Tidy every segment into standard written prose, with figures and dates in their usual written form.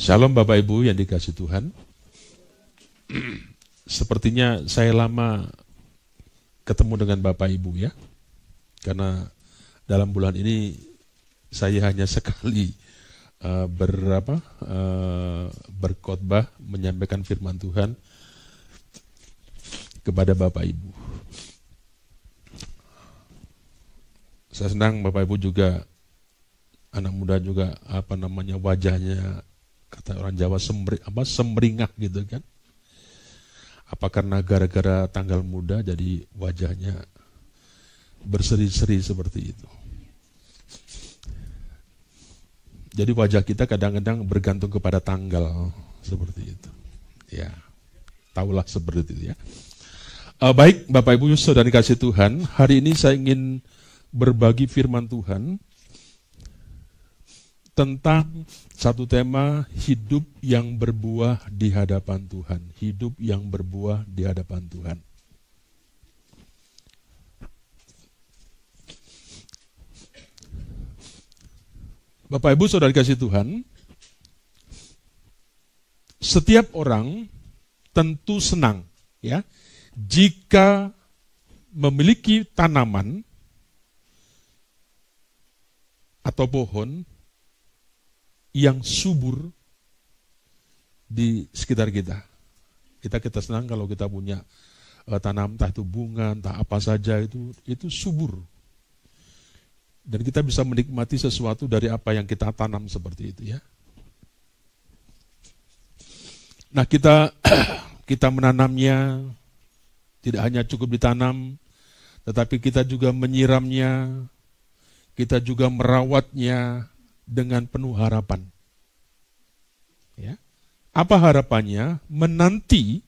Shalom Bapak Ibu yang dikasihi Tuhan. Sepertinya saya lama ketemu dengan Bapak Ibu ya. Karena dalam bulan ini saya hanya sekali berkhotbah menyampaikan firman Tuhan kepada Bapak Ibu. Saya senang Bapak Ibu juga, anak muda juga wajahnya, kata orang Jawa semringah gitu kan. Apa karena gara-gara tanggal muda jadi wajahnya berseri-seri seperti itu. Jadi wajah kita kadang-kadang bergantung kepada tanggal seperti itu. Ya, tahulah seperti itu ya. Baik Bapak Ibu Saudara dikasihi Tuhan, hari ini saya ingin berbagi firman Tuhan tentang satu tema, hidup yang berbuah di hadapan Tuhan. Hidup yang berbuah di hadapan Tuhan. Bapak Ibu Saudara dikasihi Tuhan, setiap orang tentu senang ya jika memiliki tanaman atau pohon yang subur di sekitar kita. Kita senang kalau kita punya tanam, entah itu bunga, entah apa saja itu subur. Dan kita bisa menikmati sesuatu dari apa yang kita tanam seperti itu ya. Nah kita menanamnya tidak hanya cukup ditanam, tetapi kita juga menyiramnya, kita juga merawatnya dengan penuh harapan. Ya. Apa harapannya? Menanti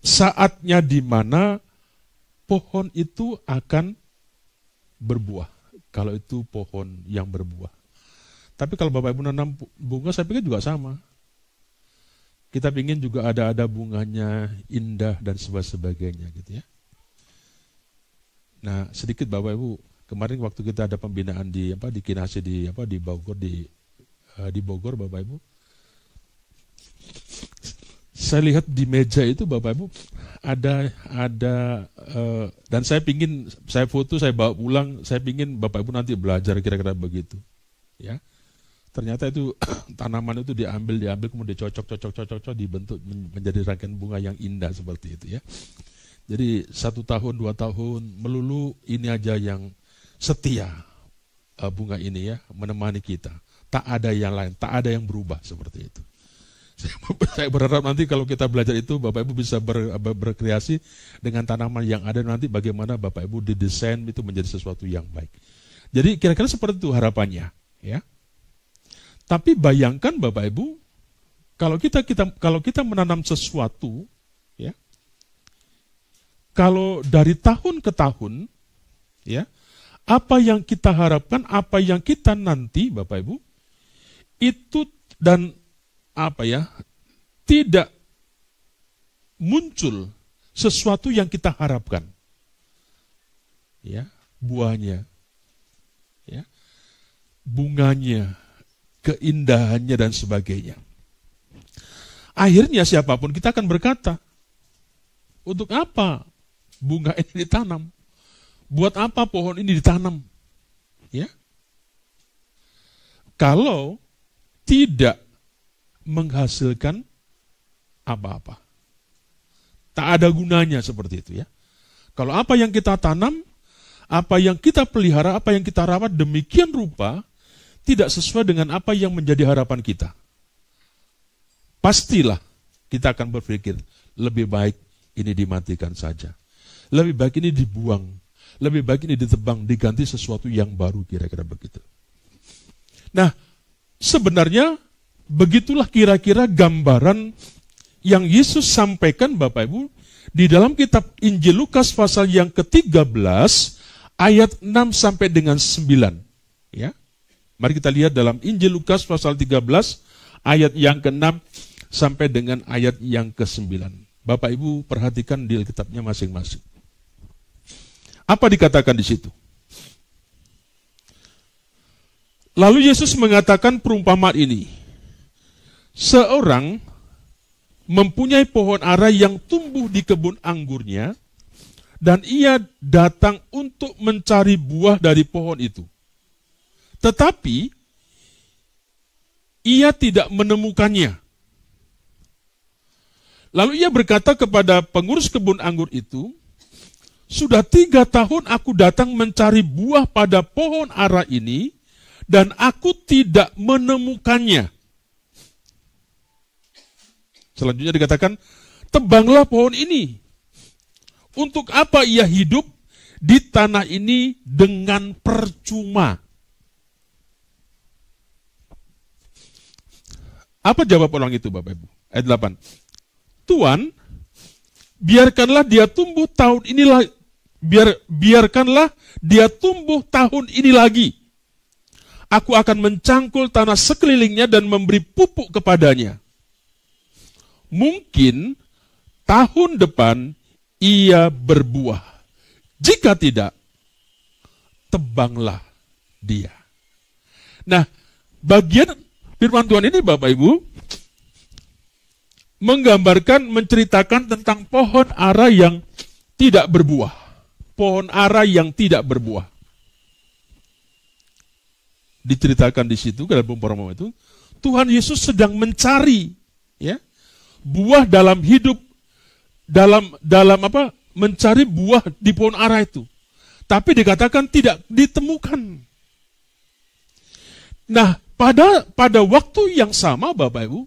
saatnya di mana pohon itu akan berbuah. Kalau itu pohon yang berbuah. Tapi kalau Bapak Ibu nanam bunga, saya pikir juga sama. Kita ingin juga ada bunganya indah dan sebagainya gitu ya. Nah, sedikit Bapak Ibu, kemarin waktu kita ada pembinaan di Kinasi di Bogor Bapak Ibu. Saya lihat di meja itu Bapak Ibu ada dan saya foto, saya bawa pulang, saya pingin Bapak Ibu nanti belajar kira-kira begitu. Ya. Ternyata itu tanaman itu diambil kemudian dicocok dibentuk menjadi rangkaian bunga yang indah seperti itu ya. Jadi 1 tahun 2 tahun melulu ini aja yang setia bunga ini ya, menemani kita. Tak ada yang lain, tak ada yang berubah seperti itu. Saya berharap nanti kalau kita belajar itu Bapak Ibu bisa berkreasi dengan tanaman yang ada, nanti bagaimana Bapak Ibu didesain itu menjadi sesuatu yang baik. Jadi kira-kira seperti itu harapannya ya. Tapi bayangkan Bapak Ibu, kalau kita menanam sesuatu ya, kalau dari tahun ke tahun ya, apa yang kita harapkan, apa yang kita nanti Bapak Ibu, itu dan tidak muncul sesuatu yang kita harapkan. Ya, buahnya. Ya. Bunganya, keindahannya dan sebagainya. Akhirnya siapapun kita akan berkata, untuk apa bunga ini ditanam? Buat apa pohon ini ditanam? Ya. Kalau tidak menghasilkan apa-apa. Tak ada gunanya seperti itu ya. Kalau apa yang kita tanam, apa yang kita pelihara, apa yang kita rawat demikian rupa tidak sesuai dengan apa yang menjadi harapan kita. Pastilah kita akan berpikir, lebih baik ini dimatikan saja. Lebih baik ini dibuang. Lebih baik ini ditebang, diganti sesuatu yang baru, kira-kira begitu. Nah, sebenarnya begitulah kira-kira gambaran yang Yesus sampaikan Bapak Ibu di dalam kitab Injil Lukas pasal yang ke-13 ayat 6 sampai dengan 9. Ya. Mari kita lihat dalam Injil Lukas pasal 13 ayat yang ke-6 sampai dengan ayat yang ke-9. Bapak Ibu perhatikan di Alkitabnya masing-masing. Apa dikatakan di situ? Lalu Yesus mengatakan perumpamaan ini. Seorang mempunyai pohon ara yang tumbuh di kebun anggurnya, dan ia datang untuk mencari buah dari pohon itu. Tetapi ia tidak menemukannya. Lalu ia berkata kepada pengurus kebun anggur itu, "Sudah 3 tahun aku datang mencari buah pada pohon ara ini, dan aku tidak menemukannya." Selanjutnya dikatakan, "Tebanglah pohon ini. Untuk apa ia hidup di tanah ini dengan percuma?" Apa jawab orang itu, Bapak Ibu? Ayat 8. "Tuan, biarkanlah dia tumbuh tahun ini lagi. Biarkanlah dia tumbuh tahun ini lagi. Aku akan mencangkul tanah sekelilingnya dan memberi pupuk kepadanya. Mungkin tahun depan ia berbuah. Jika tidak, tebanglah dia." Nah, bagian firman Tuhan ini, Bapak Ibu, menggambarkan, menceritakan tentang pohon ara yang tidak berbuah. Pohon ara yang tidak berbuah. Diceritakan di situ, dalam perumpamaan itu, Tuhan Yesus sedang mencari, ya, buah dalam hidup, dalam apa? Mencari buah di pohon ara itu. Tapi dikatakan tidak ditemukan. Nah, pada waktu yang sama, Bapak Ibu,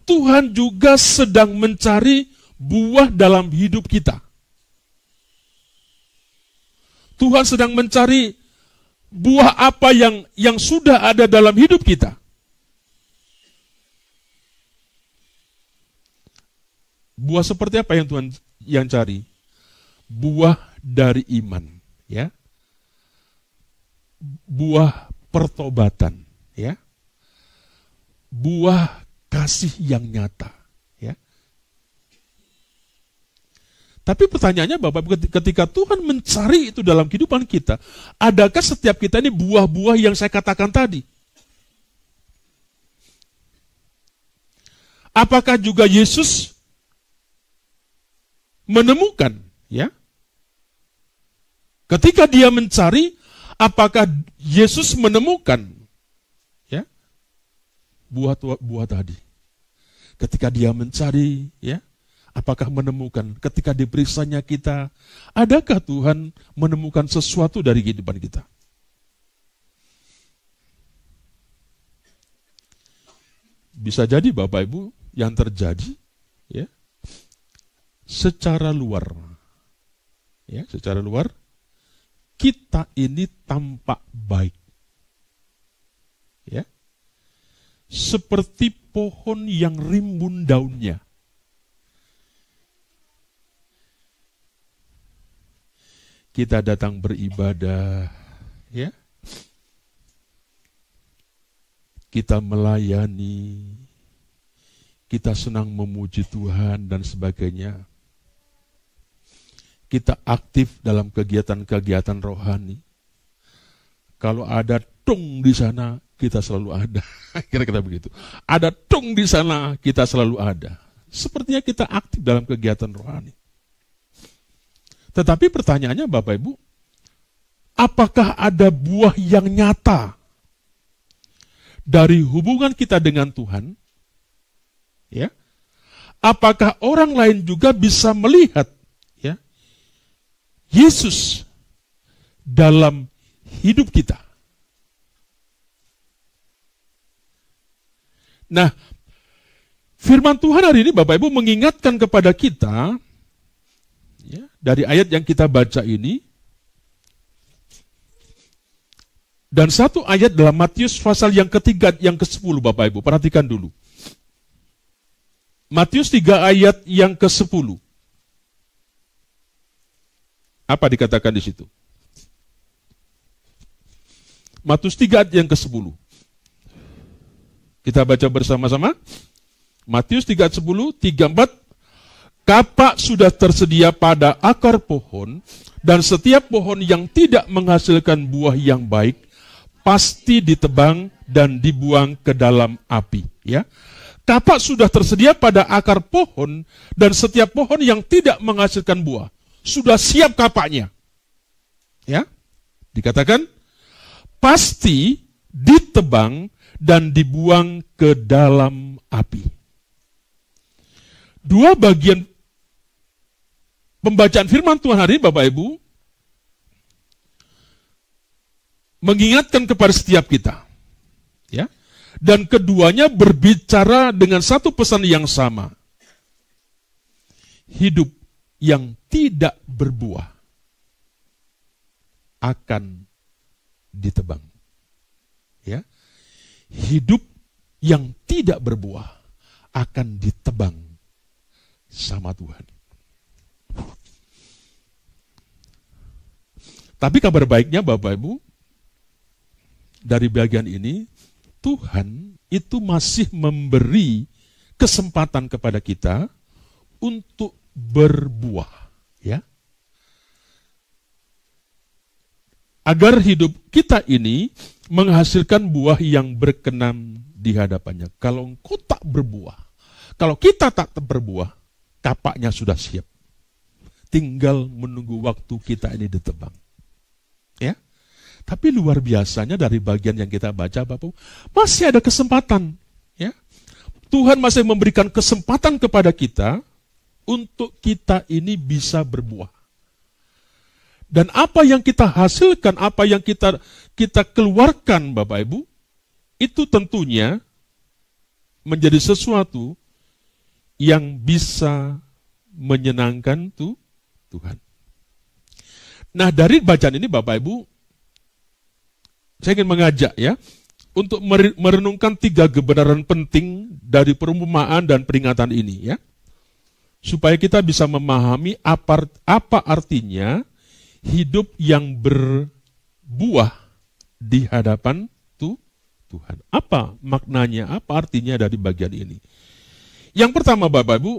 Tuhan juga sedang mencari buah dalam hidup kita. Tuhan sedang mencari buah apa yang sudah ada dalam hidup kita. Buah seperti apa yang Tuhan yang cari? Buah dari iman, ya. Buah pertobatan, ya. Buah kasih yang nyata, ya. Tapi pertanyaannya, Bapak, ketika Tuhan mencari itu dalam kehidupan kita, adakah setiap kita ini buah-buah yang saya katakan tadi? Apakah juga Yesus menemukan, ya? Ketika dia mencari, apakah Yesus menemukan, ya, buah tadi? Ketika dia mencari, ya, apakah menemukan? Ketika diperiksanya kita, adakah Tuhan menemukan sesuatu dari kehidupan kita? Bisa jadi, Bapak Ibu, yang terjadi, ya, secara luar, ya, secara luar kita ini tampak baik, ya, seperti pohon yang rimbun daunnya. Kita datang beribadah, ya, kita melayani, kita senang memuji Tuhan dan sebagainya. Kita aktif dalam kegiatan-kegiatan rohani. Kalau ada tung di sana, kita selalu ada. Kira-kira begitu. Ada tung di sana, kita selalu ada. Sepertinya kita aktif dalam kegiatan rohani. Tetapi pertanyaannya, Bapak Ibu, apakah ada buah yang nyata dari hubungan kita dengan Tuhan? Ya, apakah orang lain juga bisa melihat, ya, Yesus dalam hidup kita? Nah, firman Tuhan hari ini, Bapak Ibu, mengingatkan kepada kita, ya, dari ayat yang kita baca ini, dan satu ayat dalam Matius pasal yang ketiga, yang ke-10, Bapak Ibu, perhatikan dulu. Matius 3 ayat yang ke-10. Apa dikatakan di situ? Matius 3 ayat yang ke-10. Kita baca bersama-sama. Matius 3 ayat 10, 34. Kapak sudah tersedia pada akar pohon, dan setiap pohon yang tidak menghasilkan buah yang baik, pasti ditebang dan dibuang ke dalam api. Ya, kapak sudah tersedia pada akar pohon, dan setiap pohon yang tidak menghasilkan buah sudah siap kapaknya. Ya, dikatakan pasti ditebang dan dibuang ke dalam api. Dua bagian pembacaan firman Tuhan hari ini, Bapak Ibu, mengingatkan kepada setiap kita. Ya. Dan keduanya berbicara dengan satu pesan yang sama. Hidup yang tidak berbuah akan ditebang. Ya. Hidup yang tidak berbuah akan ditebang sama Tuhan. Tapi kabar baiknya Bapak Ibu, dari bagian ini, Tuhan itu masih memberi kesempatan kepada kita untuk berbuah, ya. Agar hidup kita ini menghasilkan buah yang berkenan di hadapannya. Kalau engkau tak berbuah, kalau kita tak berbuah, kapaknya sudah siap. Tinggal menunggu waktu kita ini ditebang. Ya. Tapi luar biasanya dari bagian yang kita baca, Bapak, masih ada kesempatan. Ya. Tuhan masih memberikan kesempatan kepada kita untuk kita ini bisa berbuah. Dan apa yang kita hasilkan, apa yang kita keluarkan, Bapak Ibu, itu tentunya menjadi sesuatu yang bisa menyenangkan Tuhan. Nah, dari bacaan ini, Bapak Ibu, saya ingin mengajak ya, untuk merenungkan 3 kebenaran penting dari perumpamaan dan peringatan ini ya. Supaya kita bisa memahami apa artinya hidup yang berbuah di hadapan Tuhan. Apa maknanya, apa artinya dari bagian ini? Yang pertama Bapak Ibu,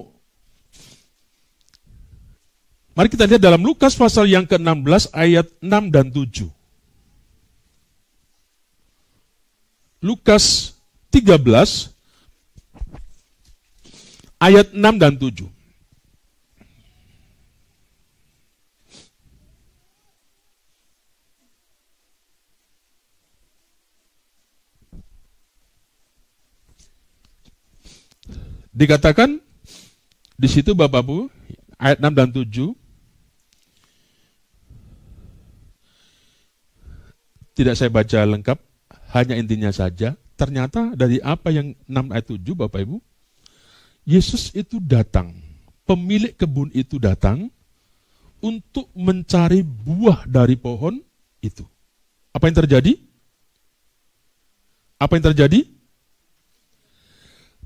mari kita lihat dalam Lukas pasal yang ke-16 ayat 6 dan 7. Lukas 13 ayat 6 dan 7. Dikatakan di situ Bapak Ibu, ayat 6 dan 7. Tidak saya baca lengkap, hanya intinya saja. Ternyata dari apa yang 6 ayat 7 Bapak Ibu, Yesus itu datang, pemilik kebun itu datang untuk mencari buah dari pohon itu. Apa yang terjadi? Apa yang terjadi?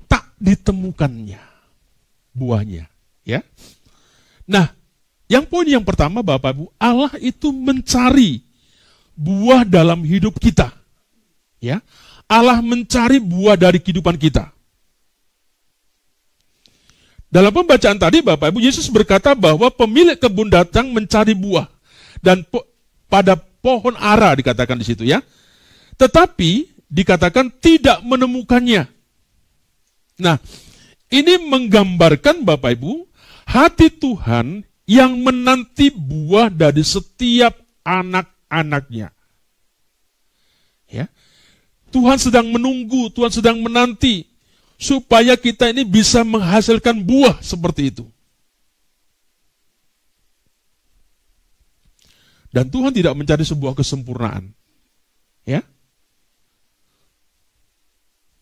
Tak ditemukannya buahnya, ya. Nah, yang poin yang pertama Bapak Ibu, Allah itu mencari buah dalam hidup kita. Ya. Allah mencari buah dari kehidupan kita. Dalam pembacaan tadi Bapak Ibu, Yesus berkata bahwa pemilik kebun datang mencari buah dan pada pohon ara dikatakan di situ ya. Tetapi dikatakan tidak menemukannya. Nah, ini menggambarkan Bapak Ibu, hati Tuhan yang menanti buah dari setiap anak-anaknya. Ya. Tuhan sedang menunggu, Tuhan sedang menanti supaya kita ini bisa menghasilkan buah seperti itu. Dan Tuhan tidak mencari sebuah kesempurnaan. Ya.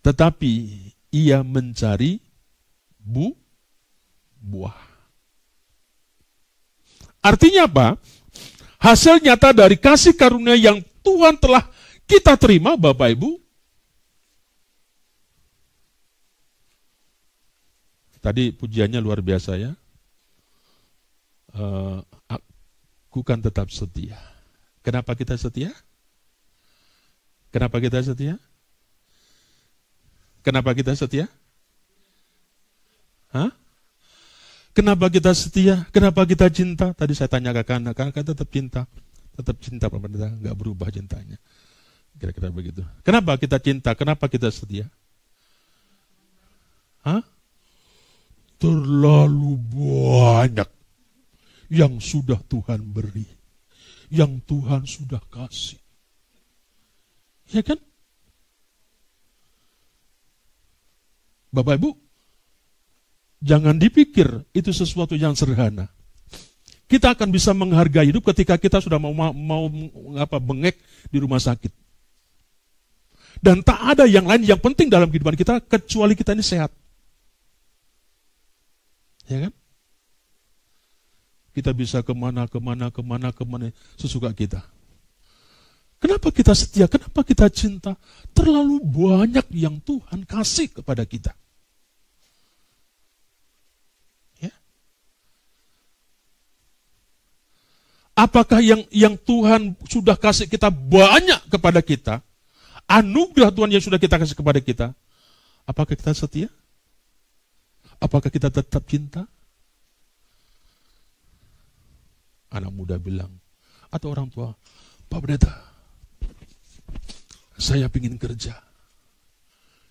Tetapi Ia mencari buah. Artinya apa? Hasil nyata dari kasih karunia yang Tuhan telah kita terima, Bapak Ibu. Tadi pujiannya luar biasa ya. Aku kan tetap setia. Kenapa kita setia? Kenapa kita setia? Kenapa kita setia? Hah? Kenapa kita setia? Kenapa kita cinta? Tadi saya tanya ke kakak tetap cinta. Tetap cinta pada, nggak berubah cintanya. Kira-kira begitu. Kenapa kita cinta? Kenapa kita setia? Hah? Terlalu banyak yang sudah Tuhan beri, yang Tuhan sudah kasih. Ya kan? Bapak Ibu, jangan dipikir itu sesuatu yang sederhana. Kita akan bisa menghargai hidup ketika kita sudah mau bengek di rumah sakit. Dan tak ada yang lain yang penting dalam kehidupan kita kecuali kita ini sehat. Ya kan? Kita bisa kemana sesuka kita. Kenapa kita setia? Kenapa kita cinta? Terlalu banyak yang Tuhan kasih kepada kita. Ya? Apakah yang Tuhan sudah kasih kita banyak kepada kita? Anugerah Tuhan yang sudah kita kasih kepada kita, apakah kita setia? Apakah kita tetap cinta? Anak muda bilang, atau orang tua, Pak Pendeta, saya ingin kerja.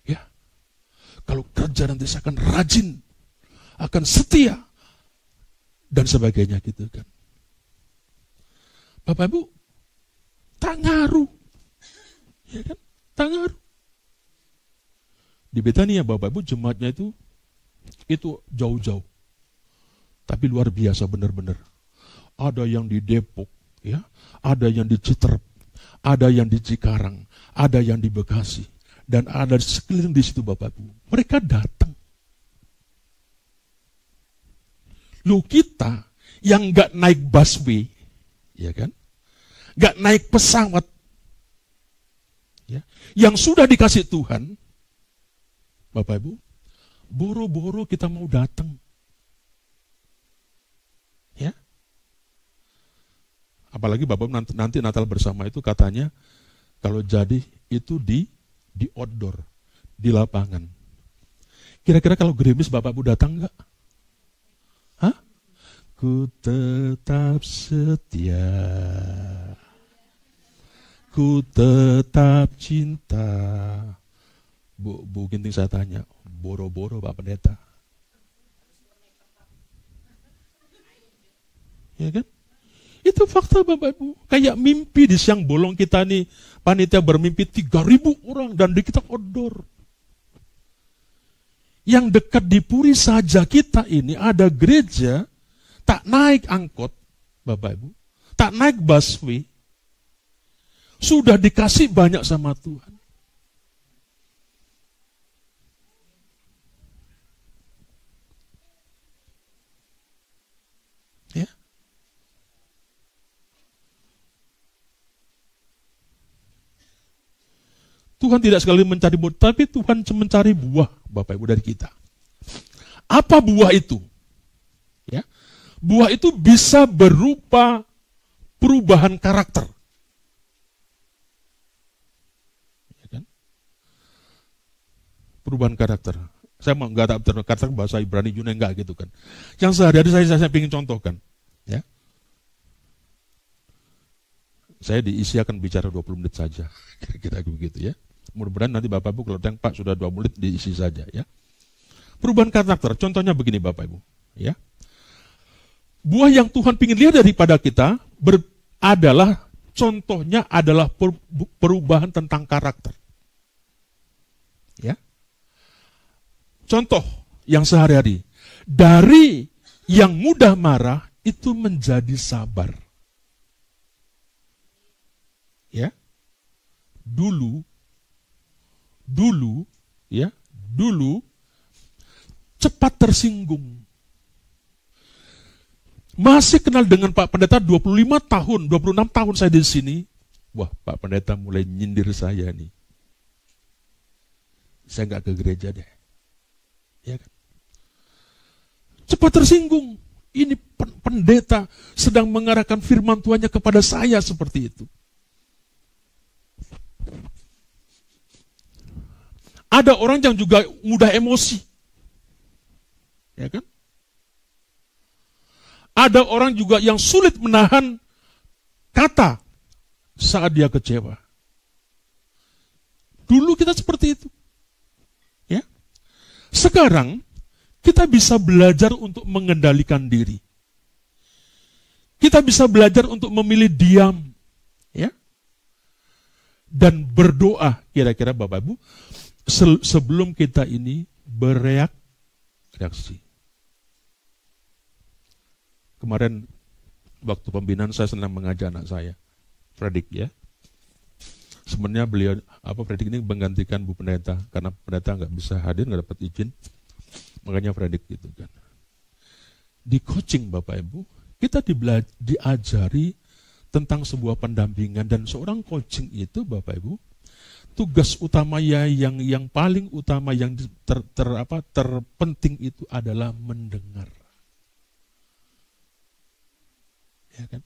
Ya, kalau kerja nanti saya akan rajin, akan setia, dan sebagainya gitu kan. Bapak Ibu, tak ngaruh. Ya kan? Tak ngaruh. Di Betania Bapak Ibu jemaatnya itu jauh-jauh. Tapi luar biasa benar-benar. Ada yang di Depok, ya, ada yang di Citerep, ada yang di Cikarang, ada yang di Bekasi, dan ada sekeliling di situ Bapak Ibu. Mereka datang. Lu kita yang nggak naik busway, ya kan? Nggak naik pesawat, ya, yang sudah dikasih Tuhan, Bapak Ibu, boro-boro kita mau datang. Ya. Apalagi Bapak nanti Natal bersama itu katanya kalau jadi itu di outdoor, di lapangan. Kira-kira kalau gerimis Bapak Ibu datang enggak? Hah? Ku tetap setia. Ku tetap cinta. Bu Ginting saya tanya, boro-boro Pak Pendeta. Ya kan? Itu fakta Bapak Ibu. Kayak mimpi di siang bolong kita nih, panitia bermimpi 3.000 orang dan di kita outdoor. Yang dekat di Puri saja kita ini ada gereja, tak naik angkot, Bapak Ibu, tak naik busway, sudah dikasih banyak sama Tuhan. Ya. Tuhan tidak sekali mencari buah, tapi Tuhan mencari buah, Bapak Ibu, dari kita. Apa buah itu? Ya. Buah itu bisa berupa perubahan karakter. Ya kan? Perubahan karakter. Saya mau nggak tahu karakter bahasa Ibrani Yunani enggak gitu kan. Yang sehari-hari saya ingin contohkan. Ya. Saya diisi akan bicara 20 menit saja. Kira-kira begitu ya. Mudah-mudahan nanti Bapak Ibu kalau Pak sudah 2 menit diisi saja ya. Perubahan karakter, contohnya begini Bapak Ibu. Ya. Buah yang Tuhan ingin lihat daripada kita contohnya adalah perubahan tentang karakter. Ya. Contoh yang sehari-hari. Dari yang mudah marah itu menjadi sabar. Ya. Dulu cepat tersinggung. Masih kenal dengan Pak Pendeta 25 tahun, 26 tahun saya di sini. Wah, Pak Pendeta mulai nyindir saya nih. Saya nggak ke gereja deh. Ya kan? Cepat tersinggung. Ini pendeta sedang mengarahkan firman Tuhannya kepada saya seperti itu. Ada orang yang juga mudah emosi. Ya kan? Ada orang juga yang sulit menahan kata saat dia kecewa. Dulu kita seperti itu. Ya. Sekarang kita bisa belajar untuk mengendalikan diri. Kita bisa belajar untuk memilih diam. Ya. Dan berdoa, kira-kira Bapak Ibu, sebelum kita ini bereaksi. Kemarin waktu pembinaan saya senang mengajak anak saya, Fredik ya. Sebenarnya beliau Fredik ini menggantikan Bu Pendeta karena Pendeta nggak bisa hadir, nggak dapat izin, makanya Fredik gitu kan. Di coaching Bapak Ibu, kita diajari tentang sebuah pendampingan, dan seorang coaching itu Bapak Ibu, tugas utamanya yang paling utama yang terpenting itu adalah mendengar. Ya kan?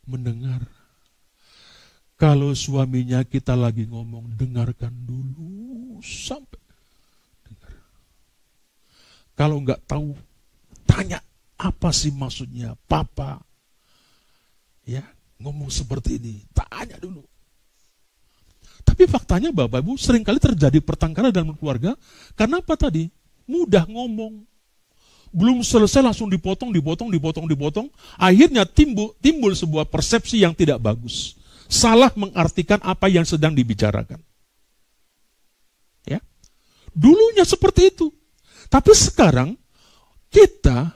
Mendengar. Kalau suaminya kita lagi ngomong, dengarkan dulu sampai dengar. Kalau nggak tahu, tanya apa sih maksudnya, Papa? Ya, ngomong seperti ini, tanya dulu. Tapi faktanya Bapak Ibu seringkali terjadi pertengkaran dalam keluarga karena apa tadi? Mudah ngomong. Belum selesai langsung dipotong. Akhirnya timbul sebuah persepsi yang tidak bagus. Salah mengartikan apa yang sedang dibicarakan. Ya. Dulunya seperti itu. Tapi sekarang kita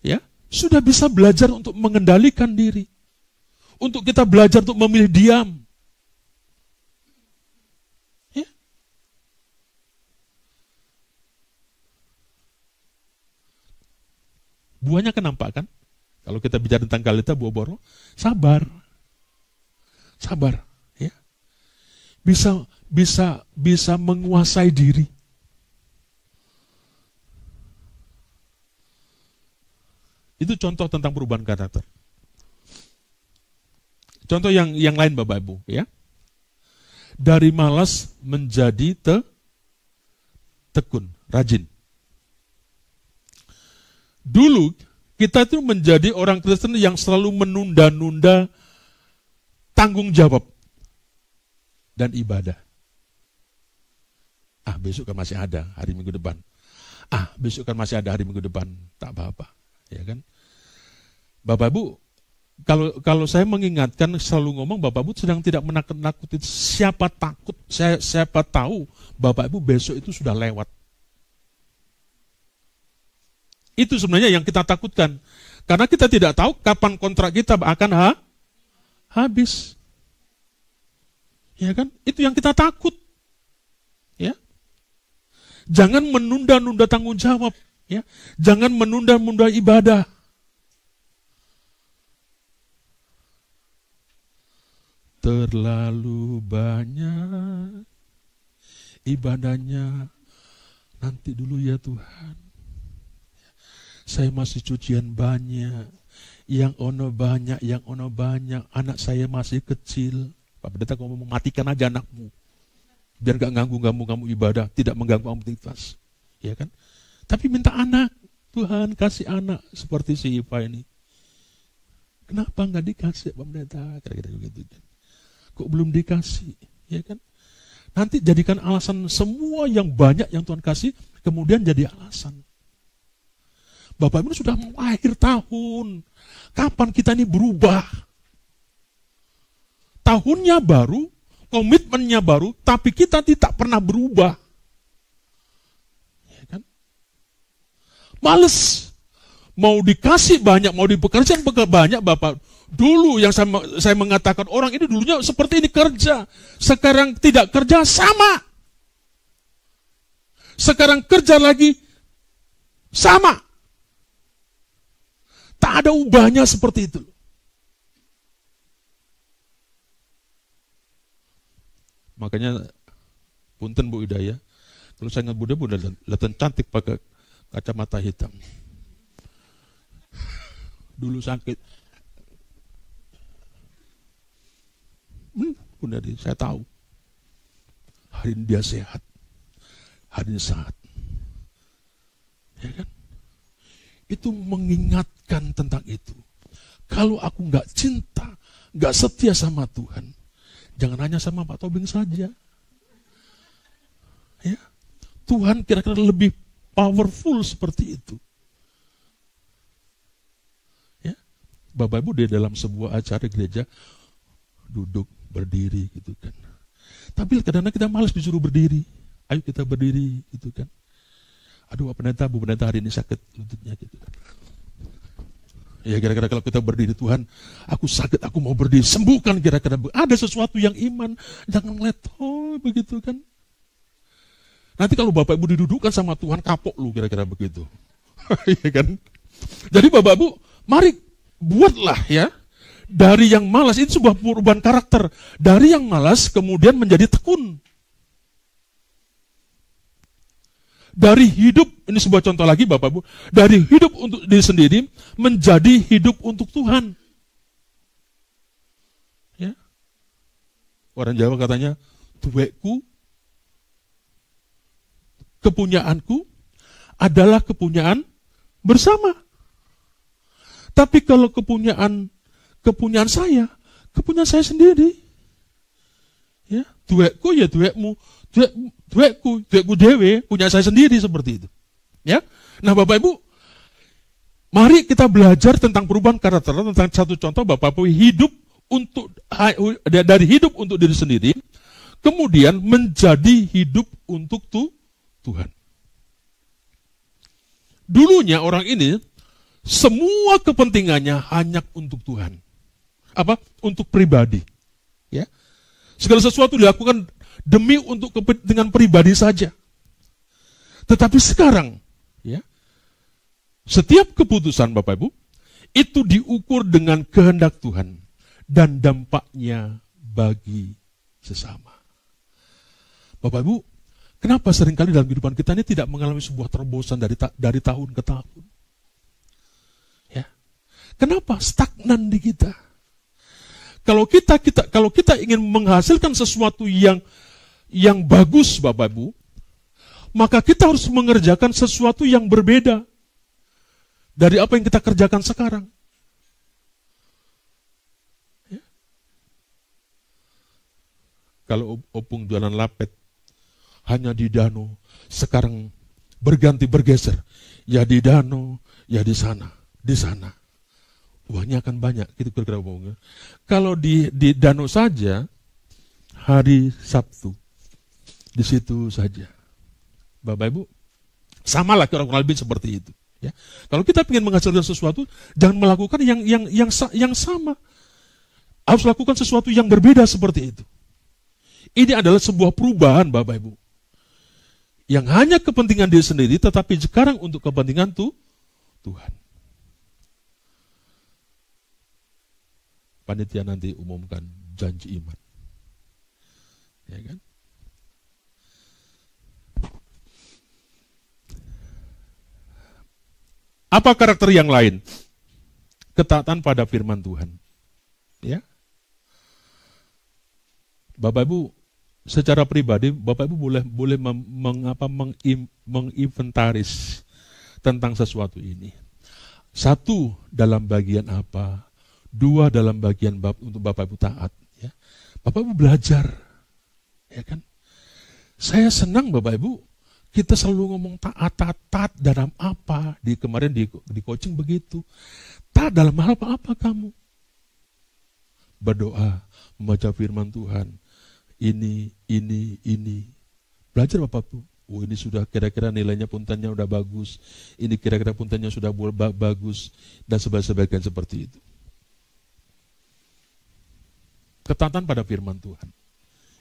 ya sudah bisa belajar untuk mengendalikan diri. Untuk kita belajar untuk memilih diam. Ya. Buahnya kan nampak kan? Kalau kita bicara tentang Galita, buah boro, sabar. Sabar, ya. Bisa menguasai diri. Itu contoh tentang perubahan karakter. Contoh yang lain Bapak Ibu, ya. Dari malas menjadi tekun, rajin. Dulu kita itu menjadi orang Kristen yang selalu menunda-nunda tanggung jawab dan ibadah. Besok kan masih ada hari Minggu depan. Besok kan masih ada hari Minggu depan, tak apa-apa, ya kan? Bapak Ibu, kalau saya mengingatkan selalu ngomong, Bapak Ibu sedang tidak menakut-nakuti. Siapa tahu Bapak Ibu besok itu sudah lewat. Itu sebenarnya yang kita takutkan. Karena kita tidak tahu kapan kontrak kita akan habis. Ya kan? Itu yang kita takut. Ya. Jangan menunda-nunda tanggung jawab, ya. Jangan menunda-nunda ibadah. Terlalu banyak ibadahnya. Nanti dulu ya Tuhan. Saya masih cucian banyak, yang ono banyak, anak saya masih kecil. Pak Pendeta ngomong, matikan aja anakmu, biar gak ganggu kamu ibadah, tidak mengganggu aktivitas, ya kan? Tapi minta anak, Tuhan kasih anak seperti si Ipa ini. Kenapa nggak dikasih Pak Pendeta? Kira-kira gitu kan? Kok belum dikasih, ya kan? Nanti jadikan alasan semua yang banyak yang Tuhan kasih, kemudian jadi alasan. Bapak Ibu sudah mau akhir tahun. Kapan kita ini berubah? Tahunnya baru, komitmennya baru, tapi kita tidak pernah berubah. Ya kan? Males. Mau dikasih banyak, mau dipekerjakan banyak Bapak. Dulu yang saya mengatakan orang ini dulunya seperti ini kerja. Sekarang tidak kerja, sama. Sekarang kerja lagi, sama. Tak ada ubahnya seperti itu. Makanya, punten Bu Hidayah, kalau saya ingat Bu kelihatan cantik pakai kacamata hitam. Dulu sakit. Bunda, saya tahu. Hari ini dia sehat. Hari ini sehat. Ya kan? Itu mengingatkan tentang itu. Kalau aku nggak cinta, nggak setia sama Tuhan, Jangan hanya sama Pak Tobing saja. Ya. Tuhan kira-kira lebih powerful seperti itu. Ya. Bapak Ibu di dalam sebuah acara gereja duduk, berdiri gitu kan. Tapi kadang-kadang kita malas disuruh berdiri. Ayo kita berdiri gitu kan. Aduh Bu pendeta hari ini sakit lututnya gitu kan. Ya kira-kira kalau kita berdiri, Tuhan, aku sakit, aku mau berdiri, sembuhkan kira-kira. Ada sesuatu yang iman, jangan ngeliat, begitu kan. Nanti kalau Bapak Ibu didudukkan sama Tuhan, kapok lu kira-kira begitu. Iya kan? Jadi Bapak Ibu, mari buatlah ya, dari yang malas, ini sebuah perubahan karakter. Dari yang malas kemudian menjadi tekun. Dari hidup, ini sebuah contoh lagi Bapak Ibu, dari hidup untuk diri sendiri menjadi hidup untuk Tuhan. Ya. Orang Jawa katanya, duweku, kepunyaanku adalah kepunyaan bersama. Tapi kalau kepunyaan saya sendiri. Ya, duweku ya duwekmu. Duekku dewe, punya saya sendiri seperti itu. Ya. Nah Bapak Ibu, mari kita belajar tentang perubahan karakter, tentang satu contoh Bapak Ibu hidup dari hidup untuk diri sendiri, kemudian menjadi hidup untuk Tuhan. Dulunya orang ini, semua kepentingannya hanya untuk Tuhan. Apa? Untuk pribadi. Ya. Segala sesuatu dilakukan demi untuk kepentingan pribadi saja. Tetapi sekarang, ya, setiap keputusan Bapak Ibu, itu diukur dengan kehendak Tuhan dan dampaknya bagi sesama. Bapak Ibu, kenapa seringkali dalam kehidupan kita ini tidak mengalami sebuah terobosan dari tahun ke tahun? Ya. Kenapa stagnan di kita? Kalau kita ingin menghasilkan sesuatu yang bagus Bapak Ibu, maka kita harus mengerjakan sesuatu yang berbeda dari apa yang kita kerjakan sekarang. Ya. Kalau opung jualan lapet hanya di danau, sekarang bergeser, ya di danau, ya di sana, uangnya akan banyak, gitu kira-kira opungnya. Kalau di danau saja, hari Sabtu, di situ saja. Bapak Ibu, samalah kurang lebih seperti itu. Ya. Kalau kita ingin menghasilkan sesuatu, jangan melakukan yang sama. Harus lakukan sesuatu yang berbeda seperti itu. Ini adalah sebuah perubahan Bapak Ibu. Yang hanya kepentingan diri sendiri, tetapi sekarang untuk kepentingan Tuhan. Panitia nanti umumkan janji iman. Ya kan? Apa karakter yang lain? Ketaatan pada firman Tuhan. Ya. Bapak Ibu, secara pribadi Bapak Ibu boleh menginventaris tentang sesuatu ini. 1 dalam bagian apa? 2 dalam bagian untuk Bapak Ibu taat. Ya. Bapak Ibu belajar. Ya kan? Saya senang Bapak Ibu, kita selalu ngomong taat dalam apa? Kemarin di coaching begitu. Taat dalam hal apa kamu? Berdoa, membaca firman Tuhan. Ini. Belajar Bapak Ibu. Oh ini sudah kira-kira nilainya puntennya udah bagus. Ini kira-kira puntennya sudah bagus. Dan sebagainya seperti itu. Ketaatan pada firman Tuhan.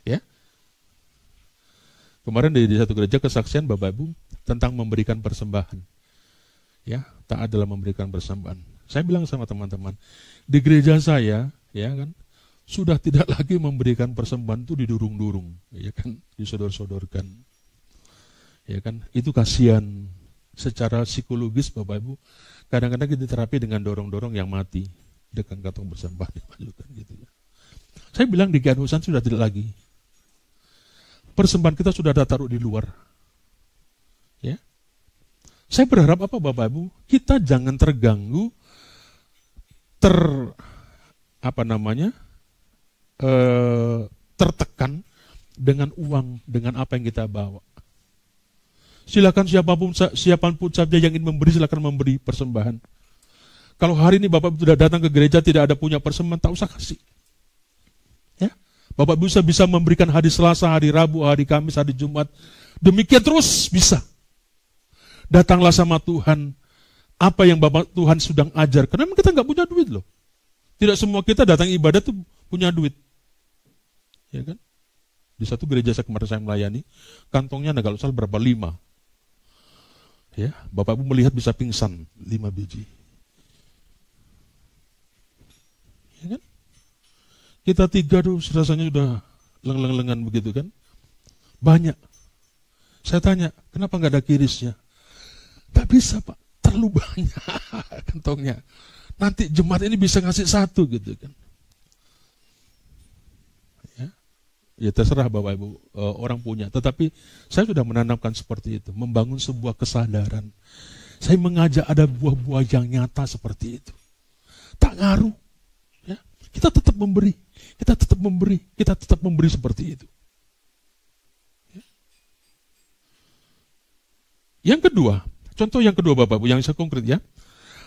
Ya. Kemarin di satu gereja kesaksian Bapak Ibu tentang memberikan persembahan. Ya, taat dalam memberikan persembahan. Saya bilang sama teman-teman, di gereja saya, ya kan, sudah tidak lagi memberikan persembahan itu didurung-durung, ya kan, disodor-sodorkan. Ya kan, itu kasihan secara psikologis Bapak Ibu. Kadang-kadang kita terapi dengan dorong-dorong yang mati, dengan kantong persembahan dimajukan gitu ya. Saya bilang di Kianusan sudah tidak lagi. Persembahan kita sudah ada taruh di luar. Ya. Saya berharap apa Bapak Ibu? Kita jangan terganggu tertekan dengan uang, dengan apa yang kita bawa. Silakan siapapun saja yang ingin memberi, silakan memberi persembahan. Kalau hari ini Bapak sudah datang ke gereja tidak ada punya persembahan, tak usah kasih. Ya, Bapak bisa memberikan hari Selasa, hari Rabu, hari Kamis, hari Jumat. Demikian terus bisa. Datanglah sama Tuhan. Apa yang Bapak Tuhan sedang ajar. Karena kita nggak punya duit loh. Tidak semua kita datang ibadah tuh punya duit. Ya kan? Di satu gereja kemarin saya melayani, kantongnya kalau salah berapa? 5. Ya, Bapak Ibu melihat bisa pingsan 5 biji. Ya kan? Kita 3 tuh rasanya sudah leng-lengan begitu kan? Banyak. Saya tanya, kenapa nggak ada kirisnya? Nggak bisa Pak, terlalu banyak kantongnya. Nanti jemaat ini bisa ngasih 1 gitu kan? Ya terserah Bapak Ibu, orang punya. Tetapi saya sudah menanamkan seperti itu. Membangun sebuah kesadaran. Saya mengajak ada buah-buah yang nyata seperti itu. Tak ngaruh. Ya. Kita tetap memberi. Kita tetap memberi. Kita tetap memberi seperti itu. Ya. Yang kedua, contoh yang kedua Bapak Ibu, yang saya konkret ya.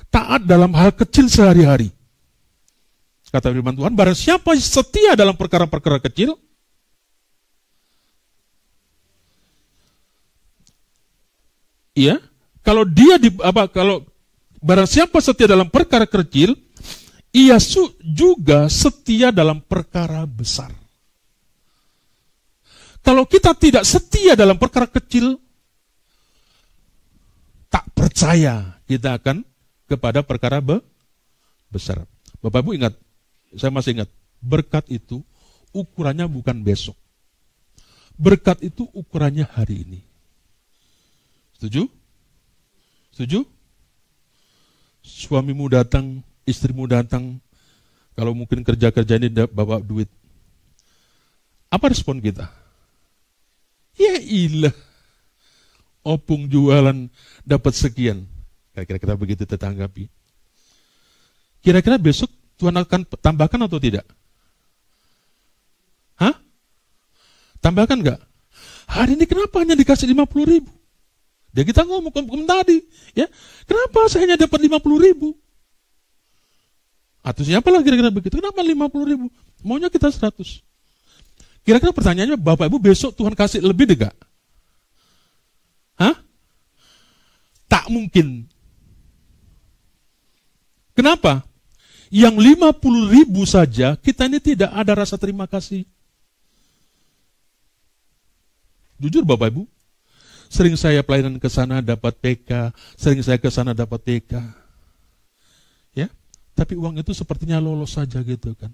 Taat dalam hal kecil sehari-hari. Kata firman Tuhan, barang siapa setia dalam perkara-perkara kecil, iya, kalau barang siapa setia dalam perkara kecil, ia juga setia dalam perkara besar. Kalau kita tidak setia dalam perkara kecil, tak percaya kita akan kepada perkara besar. Bapak Ibu ingat, saya masih ingat, berkat itu ukurannya bukan besok. Berkat itu ukurannya hari ini. Setuju? Setuju? Suamimu datang, istrimu datang, kalau mungkin kerja-kerja ini bawa duit. Apa respon kita? Ya ilah, opung jualan dapat sekian. Kira-kira begitu tetanggapi. Kira-kira besok Tuhan akan tambahkan atau tidak? Hah? Tambahkan nggak? Hari ini kenapa hanya dikasih 50.000? Ya kita ngomong tadi, ya kenapa saya hanya dapat 50.000? Atau siapa lah kira-kira begitu? Kenapa 50.000? Maunya kita 100. Kira-kira pertanyaannya, Bapak Ibu besok Tuhan kasih lebih enggak? Hah? Tak mungkin. Kenapa? Yang 50.000 saja kita ini tidak ada rasa terima kasih. Jujur Bapak Ibu, sering saya pelayanan ke sana dapat PK, sering saya ke sana dapat TK. Ya, tapi uang itu sepertinya lolos saja gitu kan.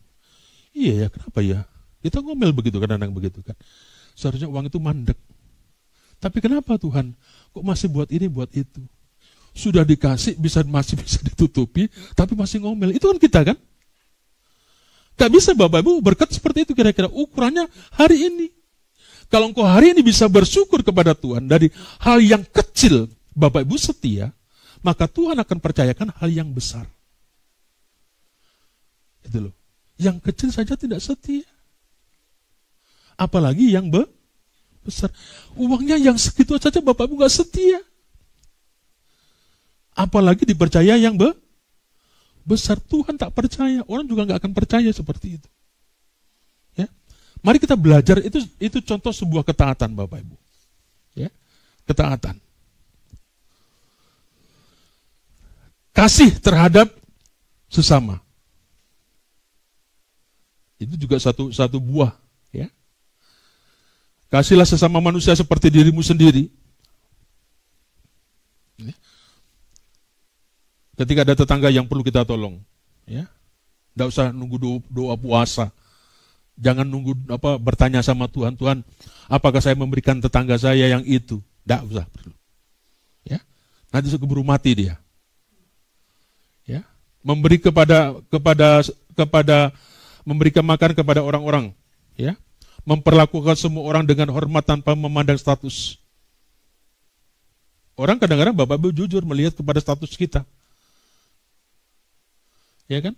Iya ya, kenapa ya? Kita ngomel begitu kan, kadang begitu kan. Seharusnya uang itu mandek. Tapi kenapa Tuhan? Kok masih buat ini, buat itu? Sudah dikasih, masih bisa ditutupi, tapi masih ngomel. Itu kan kita kan? Gak bisa Bapak Ibu berkat seperti itu kira-kira. Ukurannya hari ini. Kalau engkau hari ini bisa bersyukur kepada Tuhan dari hal yang kecil, Bapak Ibu setia, maka Tuhan akan percayakan hal yang besar. Itu loh. Yang kecil saja tidak setia. Apalagi yang besar. Uangnya yang segitu saja Bapak Ibu gak setia. Apalagi dipercaya yang besar. Tuhan tak percaya. Orang juga gak akan percaya seperti itu. Mari kita belajar, itu contoh sebuah ketaatan Bapak Ibu. Ya, ketaatan. Kasih terhadap sesama. Itu juga satu buah. Ya. Kasihlah sesama manusia seperti dirimu sendiri. Ya. Ketika ada tetangga yang perlu kita tolong. Ya. Tidak usah nunggu doa puasa. Jangan nunggu bertanya sama Tuhan, Tuhan, apakah saya memberikan tetangga saya yang itu? Tidak usah. Ya, nanti keburu mati dia. Ya, memberi memberikan makan kepada orang-orang. Ya, memperlakukan semua orang dengan hormat tanpa memandang status. Orang kadang-kadang Bapak Ibu jujur melihat kepada status kita. Ya kan?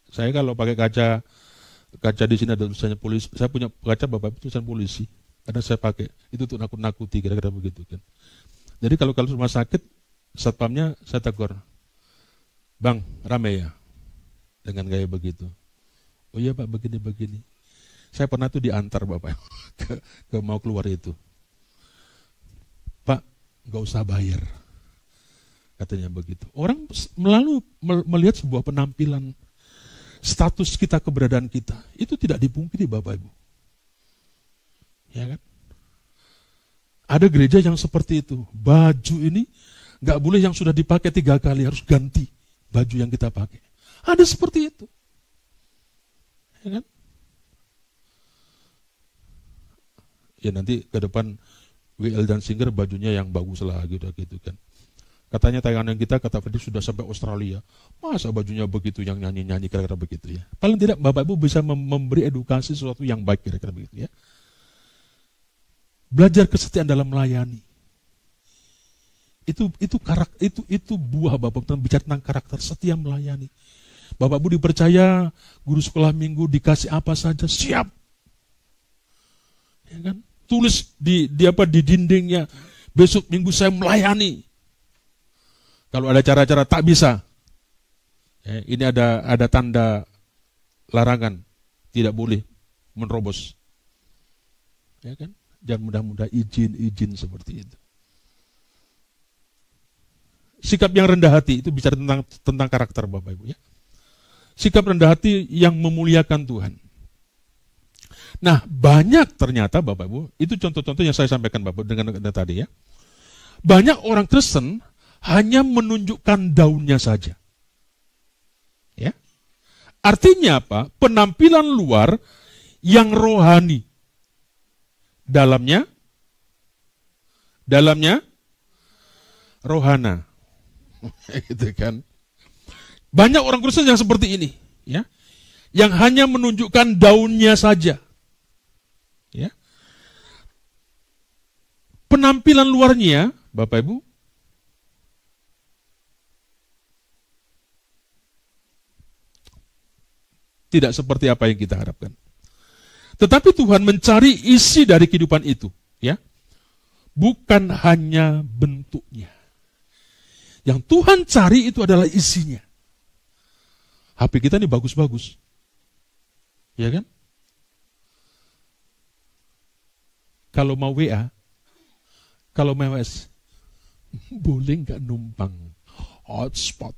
Saya kalau pakai kaca di sini ada tulisannya polisi. Saya punya kaca Bapak Ibu tulisan polisi. Karena saya pakai itu untuk nakut-nakuti kira-kira begitu kan. Jadi kalau rumah sakit satpamnya saya tegur, "Bang, rame ya?" Dengan gaya begitu. "Oh iya Pak, begini-begini." Saya pernah tuh diantar Bapak ke mau keluar itu. "Pak, nggak usah bayar." Katanya begitu. Orang melihat sebuah penampilan, status kita, keberadaan kita, itu tidak dipungkiri Bapak Ibu. Ya kan? Ada gereja yang seperti itu. Baju ini nggak boleh yang sudah dipakai 3 kali, harus ganti baju yang kita pakai. Ada seperti itu. Ya kan? Ya nanti ke depan WL dan Singer bajunya yang bagus lah gitu kan. Katanya tayangan kita, kata Freddy, sudah sampai Australia. Masa bajunya begitu, yang nyanyi-nyanyi kira-kira begitu ya. Paling tidak Bapak Ibu bisa memberi edukasi sesuatu yang baik kira-kira begitu ya. Belajar kesetiaan dalam melayani. Itu buah Bapak Ibu, bicara tentang karakter setia melayani. Bapak Ibu dipercaya guru sekolah minggu dikasih apa saja siap. Ya kan? Tulis di dindingnya, besok minggu saya melayani. Kalau ada cara-cara tak bisa, ya, ini ada tanda larangan, tidak boleh menerobos. Ya kan? Dan mudah-mudahan izin seperti itu. Sikap yang rendah hati itu bicara tentang karakter Bapak Ibu ya. Sikap rendah hati yang memuliakan Tuhan. Nah, banyak ternyata Bapak Ibu, itu contoh-contoh yang saya sampaikan Bapak Ibu dengan tadi ya. Banyak orang Kristen hanya menunjukkan daunnya saja. Ya. Artinya apa? Penampilan luar yang rohani. Dalamnya rohana. Gitu kan. Banyak orang Kristen yang seperti ini, ya. Yang hanya menunjukkan daunnya saja. Ya. Penampilan luarnya, Bapak Ibu, tidak seperti apa yang kita harapkan. Tetapi Tuhan mencari isi dari kehidupan itu, ya. Bukan hanya bentuknya. Yang Tuhan cari itu adalah isinya. HP kita ini bagus-bagus. Ya kan? Kalau mau WA, kalau mau WS, boleh nggak numpang hotspot?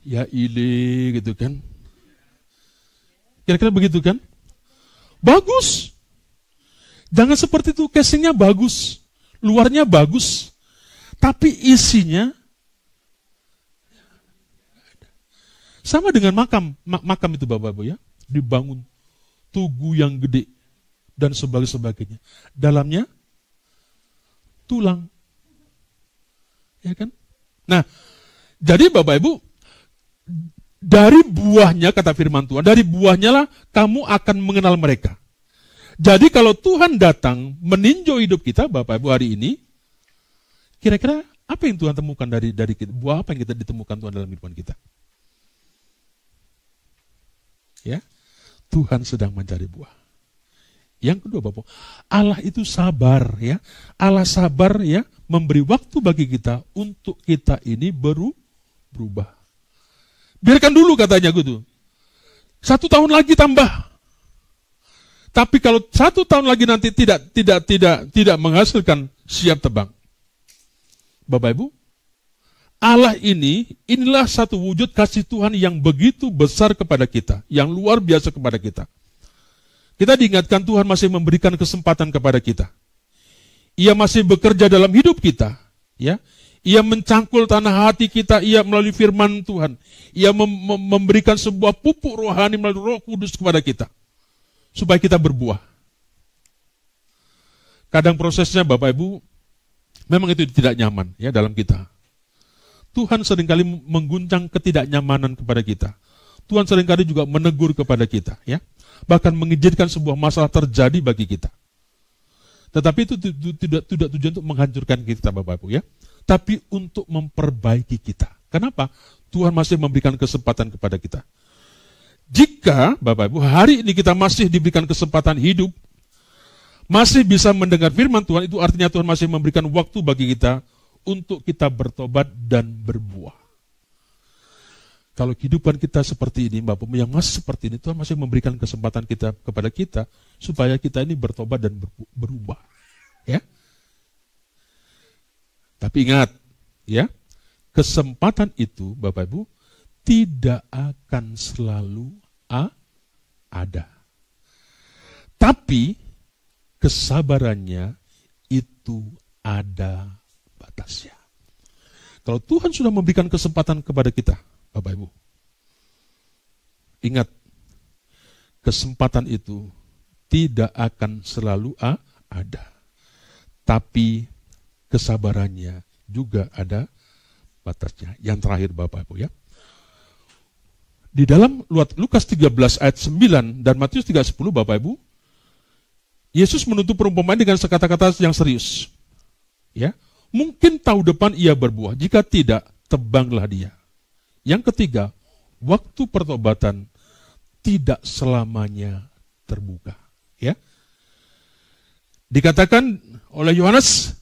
Ya ile gitu kan. Kira-kira begitu kan? Bagus. Jangan seperti itu, casingnya bagus, luarnya bagus, tapi isinya sama dengan makam itu Bapak Ibu ya, dibangun tugu yang gede dan sebagainya. Dalamnya tulang, ya kan? Nah, jadi Bapak Ibu, dari buahnya kata firman Tuhan, dari buahnya lah kamu akan mengenal mereka. Jadi kalau Tuhan datang meninjau hidup kita, Bapak Ibu hari ini, kira-kira apa yang Tuhan temukan dari kita? Buah apa yang kita ditemukan Tuhan dalam kehidupan kita? Ya, Tuhan sedang mencari buah. Yang kedua, Bapak, Allah itu sabar, ya. Allah sabar, ya, memberi waktu bagi kita untuk kita ini berubah. Biarkan dulu katanya gitu. 1 tahun lagi tambah. Tapi kalau 1 tahun lagi nanti tidak menghasilkan, siap tebang. Bapak Ibu, Allah inilah satu wujud kasih Tuhan yang begitu besar kepada kita, yang luar biasa kepada kita. Kita diingatkan Tuhan masih memberikan kesempatan kepada kita. Ia masih bekerja dalam hidup kita, ya. Ia mencangkul tanah hati kita, ia melalui firman Tuhan. Ia memberikan sebuah pupuk rohani melalui Roh Kudus kepada kita. Supaya kita berbuah. Kadang prosesnya Bapak Ibu, memang itu tidak nyaman ya dalam kita. Tuhan seringkali mengguncang ketidaknyamanan kepada kita. Tuhan seringkali juga menegur kepada kita, ya. Bahkan mengizinkan sebuah masalah terjadi bagi kita. Tetapi itu tidak tujuan untuk menghancurkan kita Bapak Ibu ya. Tapi untuk memperbaiki kita. Kenapa? Tuhan masih memberikan kesempatan kepada kita. Jika, Bapak Ibu, hari ini kita masih diberikan kesempatan hidup, masih bisa mendengar firman Tuhan, itu artinya Tuhan masih memberikan waktu bagi kita untuk kita bertobat dan berbuah. Kalau kehidupan kita seperti ini, Bapak Ibu, yang masih seperti ini, Tuhan masih memberikan kesempatan kita kepada kita supaya kita ini bertobat dan berubah. Ya. Tapi ingat, ya, kesempatan itu, Bapak Ibu, tidak akan selalu ada. Tapi kesabarannya itu ada batasnya. Kalau Tuhan sudah memberikan kesempatan kepada kita, Bapak Ibu, ingat, kesempatan itu tidak akan selalu ada. Tapi kesabarannya juga ada batasnya. Yang terakhir, Bapak Ibu, ya. Di dalam Lukas 13 ayat 9 dan Matius 3:10, Bapak Ibu, Yesus menutup perumpamaan dengan kata-kata yang serius. Ya, mungkin tahun depan ia berbuah, jika tidak, tebanglah dia. Yang ketiga, waktu pertobatan tidak selamanya terbuka. Ya, dikatakan oleh Yohanes,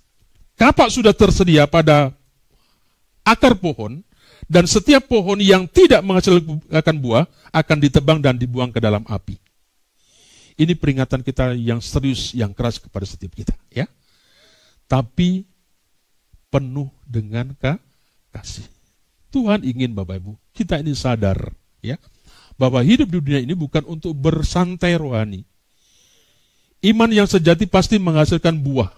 kapak sudah tersedia pada akar pohon, dan setiap pohon yang tidak menghasilkan buah akan ditebang dan dibuang ke dalam api. Ini peringatan kita yang serius, yang keras kepada setiap kita, ya. Tapi penuh dengan kasih. Tuhan ingin, Bapak Ibu, kita ini sadar, ya, bahwa hidup di dunia ini bukan untuk bersantai rohani. Iman yang sejati pasti menghasilkan buah.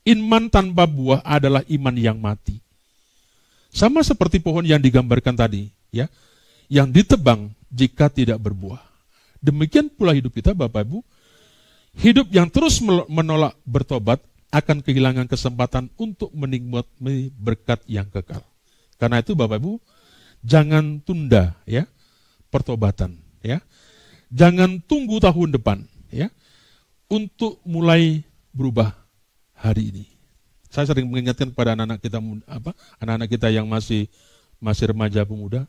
Iman tanpa buah adalah iman yang mati. Sama seperti pohon yang digambarkan tadi, ya, yang ditebang jika tidak berbuah. Demikian pula hidup kita, Bapak Ibu. Hidup yang terus menolak bertobat akan kehilangan kesempatan untuk menikmati berkat yang kekal. Karena itu, Bapak Ibu, jangan tunda, ya, pertobatan, ya. Jangan tunggu tahun depan, ya, untuk mulai berubah hari ini. Saya sering mengingatkan kepada anak-anak kita yang masih remaja pemuda,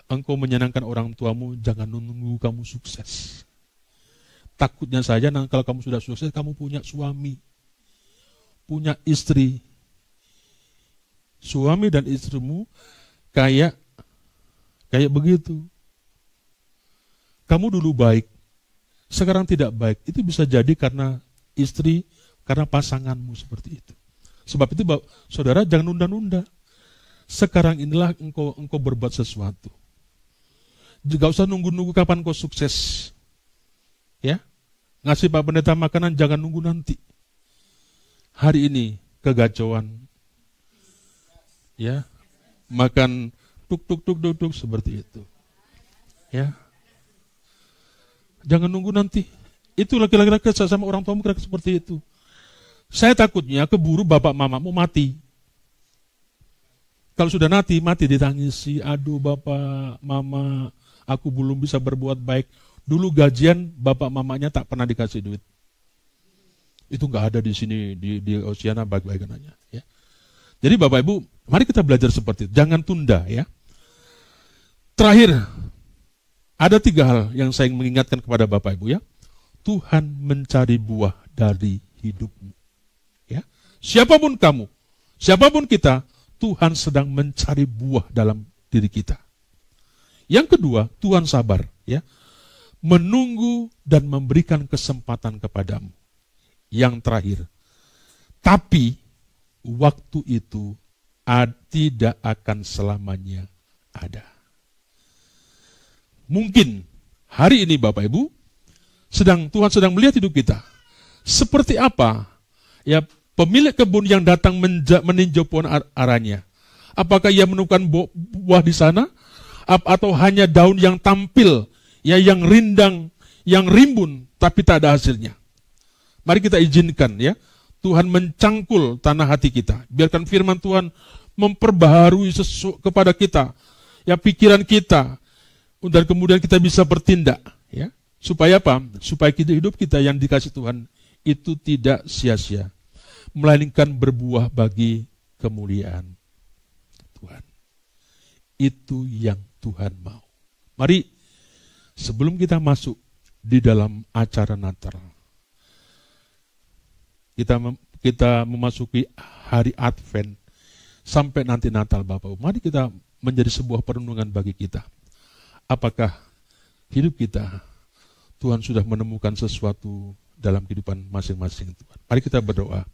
engkau menyenangkan orang tuamu, jangan menunggu kamu sukses. Takutnya saja kalau kamu sudah sukses, kamu punya suami, punya istri. Suami dan istrimu kayak begitu. Kamu dulu baik, sekarang tidak baik. Itu bisa jadi karena istri, karena pasanganmu seperti itu. Sebab itu, saudara, jangan nunda-nunda. Sekarang inilah engkau berbuat sesuatu. Juga usah nunggu-nunggu kapan kau sukses. Ya, ngasih Pak Pendeta makanan jangan nunggu nanti. Hari ini kegacauan. Ya, makan tuk seperti itu. Ya, jangan nunggu nanti. Itu laki-laki sama orang tuamu kira-kira seperti itu. Saya takutnya keburu bapak mamamu mati. Kalau sudah mati ditangisi. Aduh bapak, mama, aku belum bisa berbuat baik. Dulu gajian bapak mamanya tak pernah dikasih duit. Itu nggak ada di sini, di Oceana baik-baikan aja. Ya. Jadi Bapak Ibu, mari kita belajar seperti itu. Jangan tunda, ya. Terakhir, ada 3 hal yang saya mengingatkan kepada Bapak Ibu, ya. Tuhan mencari buah dari hidupmu. Ya. Siapapun kamu, siapapun kita, Tuhan sedang mencari buah dalam diri kita. Yang kedua, Tuhan sabar, ya, menunggu dan memberikan kesempatan kepadamu. Yang terakhir, tapi waktu itu tidak akan selamanya ada. Mungkin hari ini Bapak Ibu, Tuhan sedang melihat hidup kita. Seperti apa, ya, pemilik kebun yang datang meninjau pohon aranya? Apakah ia menemukan buah di sana? Atau hanya daun yang tampil, ya, yang rindang, yang rimbun, tapi tak ada hasilnya? Mari kita izinkan, ya, Tuhan mencangkul tanah hati kita. Biarkan firman Tuhan memperbaharui kepada kita, ya, pikiran kita, dan kemudian kita bisa bertindak, ya. Supaya apa? Supaya hidup kita yang dikasih Tuhan itu tidak sia-sia, melainkan berbuah bagi kemuliaan Tuhan. itu yang Tuhan mau. Mari, sebelum kita masuk di dalam acara Natal, kita memasuki hari Advent, sampai nanti Natal Bapak Ibu, mari kita menjadi sebuah perenungan bagi kita. Apakah hidup kita, Tuhan sudah menemukan sesuatu dalam kehidupan masing-masing Tuhan. Mari kita berdoa.